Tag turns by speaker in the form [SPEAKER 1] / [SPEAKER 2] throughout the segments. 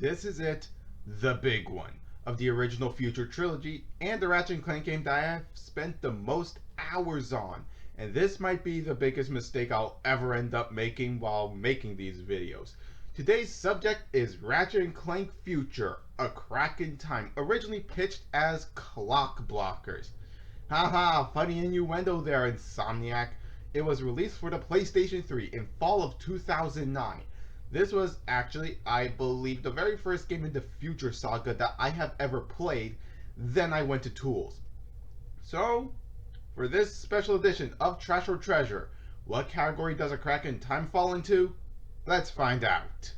[SPEAKER 1] This is it, the big one, of the original Future trilogy and the Ratchet Clank game that I have spent the most hours on. And this might be the biggest mistake I'll ever end up making while making these videos. Today's subject is Ratchet Clank Future, A Crack in Time, originally pitched as clock blockers. Haha, funny innuendo there, Insomniac. It was released for the PlayStation 3 in fall of 2009. This was actually, I believe, the very first game in the Future saga that I have ever played. Then I went to Tools. So, for this special edition of Trash or Treasure, what category does A Crack in Time fall into? Let's find out.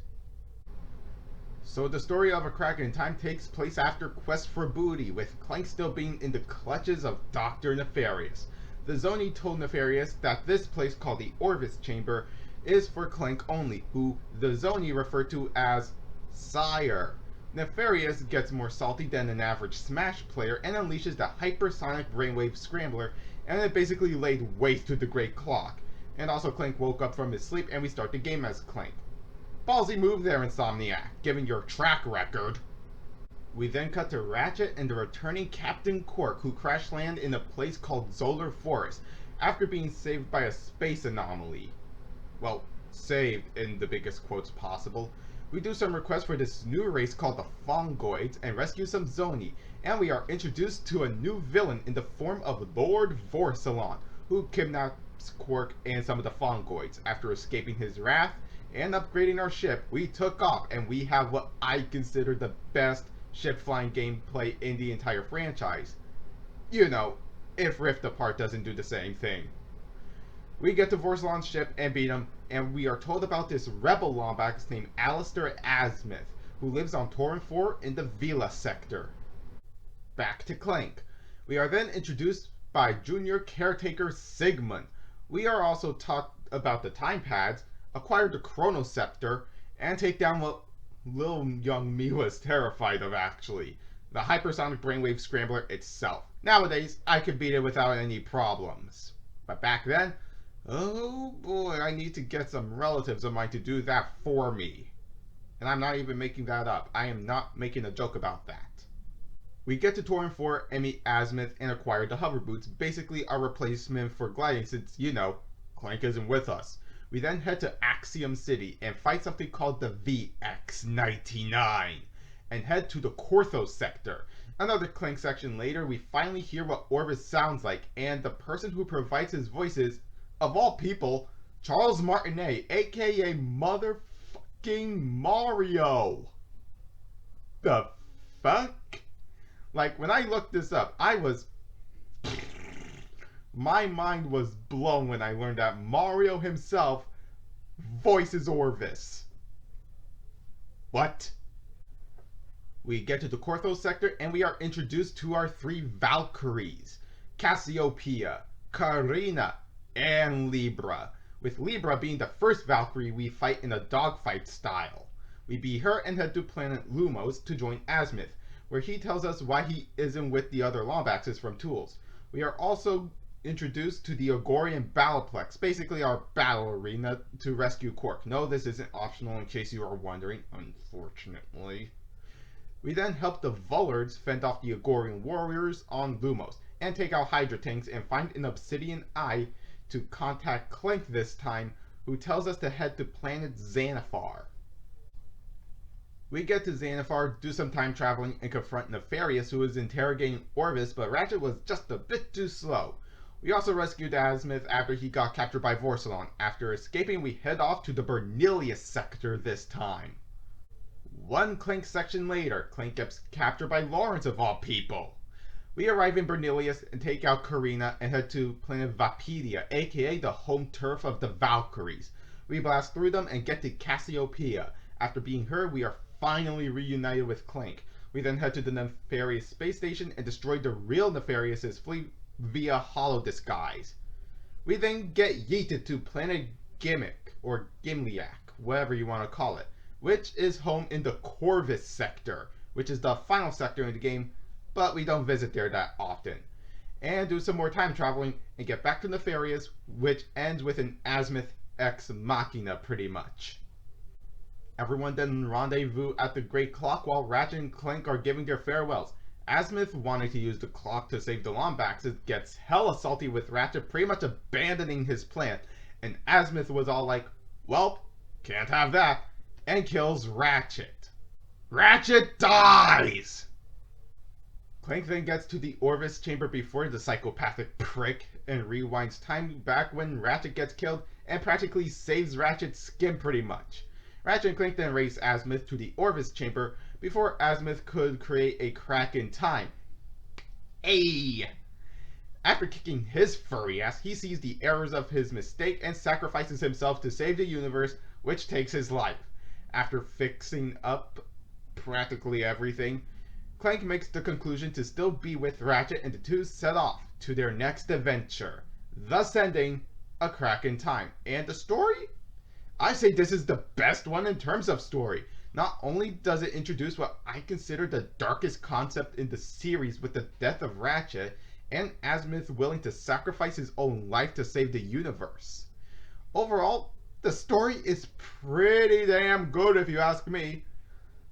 [SPEAKER 1] So the story of A Crack in Time takes place after Quest for Booty, with Clank still being in the clutches of Dr. Nefarious. The Zoni told Nefarious that this place called the Orvis Chamber is for Clank only, who the Zoni refer to as Sire. Nefarious gets more salty than an average Smash player and unleashes the hypersonic brainwave scrambler, and it basically laid waste to the Great Clock. And also Clank woke up from his sleep and we start the game as Clank. Ballsy move there, Insomniac, given your track record. We then cut to Ratchet and the returning Captain Quark, who crash land in a place called Zolar Forest after being saved by a space anomaly. Well, saved in the biggest quotes possible. We do some requests for this new race called the Fongoids and rescue some Zoni, and we are introduced to a new villain in the form of Lord Vorsalon, who kidnaps Quark and some of the Fongoids. After escaping his wrath and upgrading our ship, we took off, and we have what I consider the best ship flying gameplay in the entire franchise. You know, if Rift Apart doesn't do the same thing. We get to Vorsalon's ship and beat him, and we are told about this rebel Lombax named Alistair Azimuth, who lives on Torren 4 in the Vila sector. Back to Clank. We are then introduced by Junior Caretaker Sigmund. We are also taught about the time pads, acquire the Chronoscepter, and take down what little young me was terrified of, actually, the hypersonic brainwave scrambler itself. Nowadays, I could beat it without any problems. But back then, oh boy, I need to get some relatives of mine to do that for me. And I'm not even making that up. I am not making a joke about that. We get to Torren 4 and meet Azimuth and acquire the hover boots, basically our replacement for gliding since, you know, Clank isn't with us. We then head to Axiom City and fight something called the VX-99 and head to the Korthos sector. Another Clank section later, we finally hear what Orvis sounds like, and the person who provides his voice is, of all people, Charles Martinet, aka motherfucking Mario. The fuck? Like, when I looked this up, my mind was blown when I learned that Mario himself voices Orvis. What? We get to the Korthos sector and we are introduced to our three Valkyries, Cassiopeia, Karina, and Libra, with Libra being the first Valkyrie we fight in a dogfight style. We beat her and head to planet Lumos to join Azimuth, where he tells us why he isn't with the other Lombaxes from Tools. We are also introduced to the Ogorian Battleplex, basically our battle arena, to rescue Quark. No, this isn't optional in case you are wondering, unfortunately. We then help the Vullards fend off the Ogorian warriors on Lumos, and take out Hydra tanks and find an obsidian eye to contact Clank this time, who tells us to head to planet Xanathar. We get to Xanathar, do some time traveling, and confront Nefarious, who is interrogating Orvis, but Ratchet was just a bit too slow. We also rescued Azimuth after he got captured by Vorsalon. After escaping, we head off to the Bernilius sector this time. One Clank section later, Clank gets captured by Lawrence of all people. We arrive in Bernilius and take out Karina and head to planet Vapedia, aka the home turf of the Valkyries. We blast through them and get to Cassiopeia. After being her, we are finally reunited with Clank. We then head to the Nefarious space station and destroy the real Nefarious' fleet via holo disguise. We then get yeeted to planet Gimmick, or Gimliak, whatever you want to call it, which is home in the Corvus sector, which is the final sector in the game, but we don't visit there that often. And do some more time traveling and get back to Nefarious, which ends with an Azimuth Ex Machina pretty much. Everyone then rendezvous at the Great Clock while Ratchet and Clank are giving their farewells. Azimuth, wanting to use the clock to save the Lombaxes, gets hella salty with Ratchet pretty much abandoning his plan, and Azimuth was all like, well, can't have that, and kills Ratchet. Ratchet dies! Clank then gets to the Orvis chamber before the psychopathic prick and rewinds time back when Ratchet gets killed and practically saves Ratchet's skin pretty much. Ratchet and Clank then race Azimuth to the Orvis chamber before Azimuth could create a crack in time. Ayy! After kicking his furry ass, he sees the errors of his mistake and sacrifices himself to save the universe, which takes his life. After fixing up practically everything, Clank makes the conclusion to still be with Ratchet, and the two set off to their next adventure, thus ending A Crack in Time. And the story? I say this is the best one in terms of story. Not only does it introduce what I consider the darkest concept in the series with the death of Ratchet, and Azimuth willing to sacrifice his own life to save the universe. Overall, the story is pretty damn good if you ask me.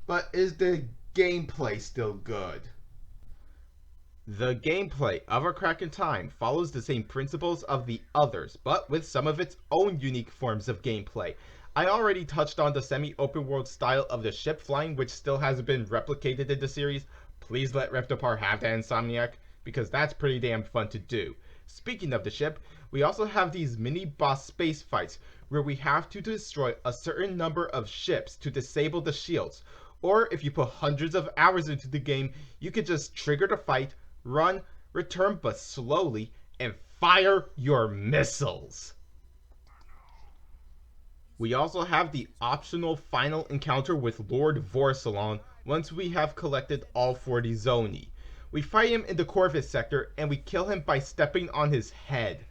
[SPEAKER 1] But is the gameplay still good? The gameplay of A Crack in Time follows the same principles of the others, but with some of its own unique forms of gameplay. I already touched on the semi-open world style of the ship flying, which still hasn't been replicated in the series. Please let Reptapar have that, Insomniac, because that's pretty damn fun to do. Speaking of the ship, we also have these mini-boss space fights, where we have to destroy a certain number of ships to disable the shields. Or if you put hundreds of hours into the game, you could just trigger the fight, run, return but slowly, and fire your missiles. We also have the optional final encounter with Lord Vorsalon once we have collected all 40 Zoni. We fight him in the Corvus sector and we kill him by stepping on his head.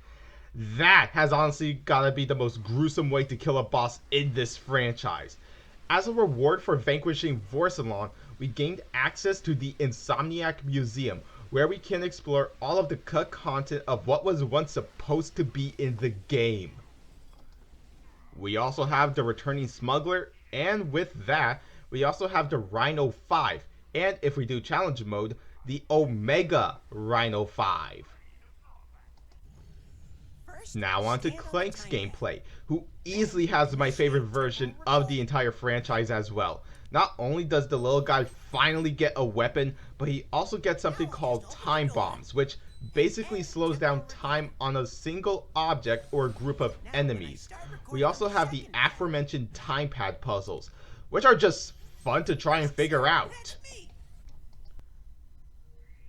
[SPEAKER 1] That has honestly gotta be the most gruesome way to kill a boss in this franchise. As a reward for vanquishing Vorsalon, we gained access to the Insomniac Museum, where we can explore all of the cut content of what was once supposed to be in the game. We also have the returning smuggler, and with that, we also have the Rhino 5, and if we do challenge mode, the Omega Rhino 5. Now on to Clank's gameplay, who easily has my favorite version of the entire franchise as well. Not only does the little guy finally get a weapon, but he also gets something called time bombs, which basically slows down time on a single object or group of enemies. We also have the aforementioned time pad puzzles, which are just fun to try and figure out.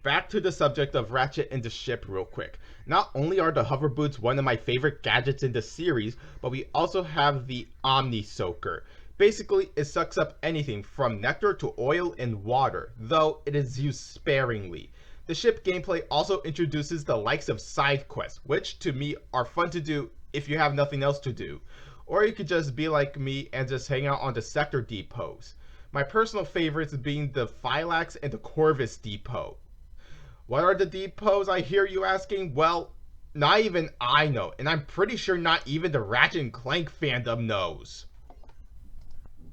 [SPEAKER 1] Back to the subject of Ratchet and the ship real quick. Not only are the hover boots one of my favorite gadgets in the series, but we also have the Omni Soaker. Basically, it sucks up anything from nectar to oil and water, though it is used sparingly. The ship gameplay also introduces the likes of side quests, which to me are fun to do if you have nothing else to do. Or you could just be like me and just hang out on the sector depots. My personal favorites being the Phylax and the Corvus depot. What are the depots, I hear you asking? Well, not even I know, and I'm pretty sure not even the Ratchet and Clank fandom knows.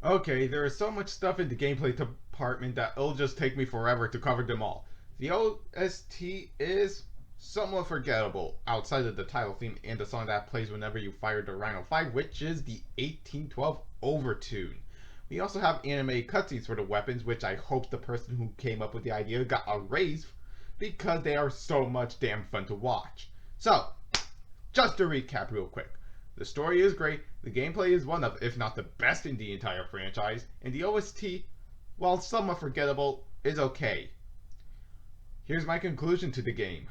[SPEAKER 1] Okay, there is so much stuff in the gameplay department that it'll just take me forever to cover them all. The OST is somewhat forgettable outside of the title theme and the song that plays whenever you fire the Rhino 5, which is the 1812 Overtune. We also have anime cutscenes for the weapons, which I hope the person who came up with the idea got a raise because they are so much damn fun to watch. So, just to recap real quick. The story is great, the gameplay is one of, if not the best in the entire franchise, and the OST, while somewhat forgettable, is okay. Here's my conclusion to the game.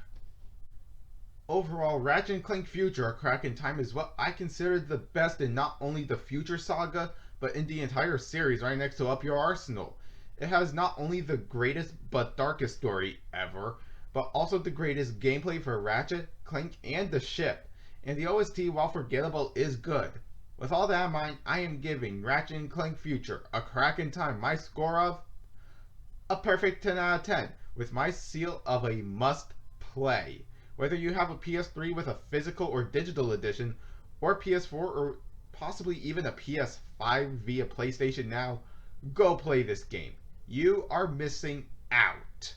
[SPEAKER 1] Overall, Ratchet & Clank Future: A Crack in Time is what I consider the best in not only the Future saga, but in the entire series, right next to Up Your Arsenal. It has not only the greatest but darkest story ever, but also the greatest gameplay for Ratchet, Clank, and the ship. And the OST, while forgettable, is good. With all that in mind, I am giving Ratchet & Clank Future: A Crack in Time my score of a perfect 10 out of 10, with my seal of a must play. Whether you have a PS3 with a physical or digital edition, or PS4 or possibly even a PS5 via PlayStation Now, go play this game. You are missing out.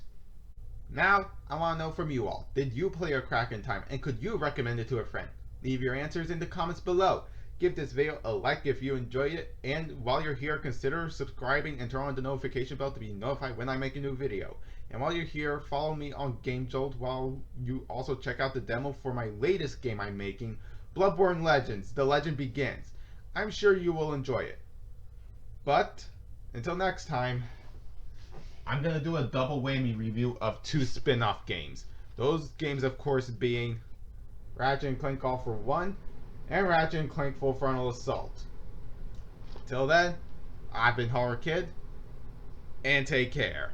[SPEAKER 1] Now, I want to know from you all, did you play Crack in Time, and could you recommend it to a friend? Leave your answers in the comments below. Give this video a like if you enjoyed it, and while you're here, consider subscribing and turn on the notification bell to be notified when I make a new video. And while you're here, follow me on Game Jolt while you also check out the demo for my latest game I'm making, Bloodborne Legends, The Legend Begins. I'm sure you will enjoy it. But, until next time, I'm going to do a double whammy review of 2 spin-off games. Those games, of course, being Ratchet Clank All for One and Ratchet Clank Full Frontal Assault. Till then, I've been Horror Kid, and take care.